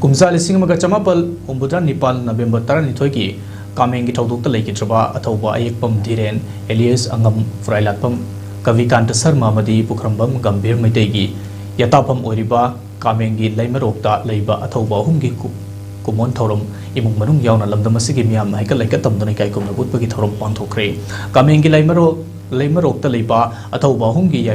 कुमजा लिसिंग मगा चमापल हुम्बुद्रा निपाल नवेम्बर 12 की कामेंगी थौदोक्ता लेकिद्रबा अथौबा अयेकपम धीरेन एलियस अंगम फ्राइलाटपम कविकांत शर्मा मदी पुखरंबम गंभीर मैतेगी यताफम ओरिबा कामेंगी लैमरोक्ता लैबा अथौबा हुमगी कुमोन थौरम इमुंग मनुंग यावना लमदम असिगी मियाम हाइकल लैकत तमदुना काइकुमना बुतबगी थौरम पांथोखरे कामेंगी लैमरोक्ता लैबा अथौबा हुमगी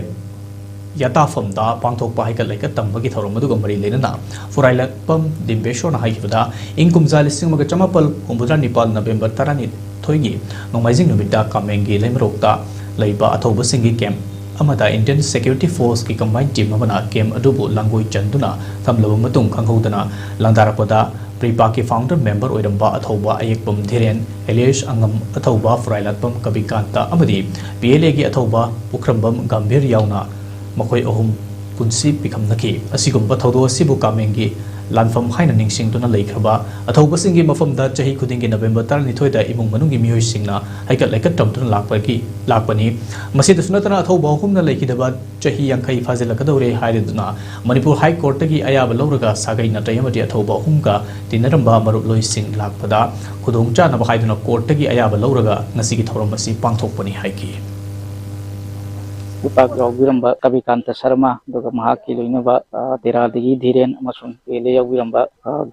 यताफमदा पांथोकपा हाइकल लैकत तमबगी थौरम मदुगा मरी लेनना फुराइलाटपम दिम्बेश्वरना हाइखिबदा इंग कुमजा लिसिंग मगा चमापल हुम्बुद्रा निपाल नवेम्बर 12 की नोंमाइजिंग नुमिता कामेंगी लैमरोक्ता लैबा अथौबा सिंगी कैम्प अमदा इंडियन सिक्योरिटी फोर्स की कंबाइन टीम अमना कैम्प अदुबु लांगोई चंदुना थमलबा मतुंग खंगहौदना लांदारपदा प्रीपा की फाउंडर मेंबर ओइरंबा अथौबा अयेकपम धीरेन एलियस अंगम अथौबा फ्राइलाटपम कविकांता अमदी पीएलए की अथौबा पुखरंबम गंभीर यावना मखोई अहुम पुंसी पिखमनकी असिगुंबा थौदो असिबु कामेंगी लानफम हाइना निंगसिंगदुना लैखरबा अथौबसिंगी मफमदा चही खुदिंगी नवेम्बर 12 दा इमुंग मनुंगी मियोइसिंगना हाइकत लैकत तमदुना लाकपनी मसिदसु नतना अथौबा हुमना लैखिदबा चही यांखै फाजिलकदौरे हाइरेदुना मणिपुर हाई कोर्ट की अयाब लौरगा सागै नटै अमदी अथौबा हुमगा तिनरंबा मरुप लोइसिंग लाकपदा खुदोंग चानबा हाइदुना कोर्ट की अयाब लौरगा ngasiगी थौरम असि पांथोकपनी हाइकी विपाक याविरंबा कविकांत शर्मा दुगा महाकी लोइनबा तेरादगी धीरेन अमसुंग पेले याविरंबा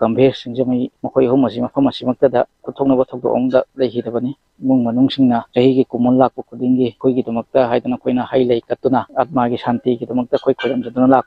गंभीर सिंजमई मखोई होमसि मफम असिमक्तदा कुथोंगनबा थौदोंगदा लैहिदबनी मुंग मनुंगसिंगना चही की कुमन लाकपु खुदिंगी खोइगी दमक्ता हाइदना खोइना हाई लैकतुना आत्मा की शांति की दमक्ता खोइ खोइरमजदुना लाक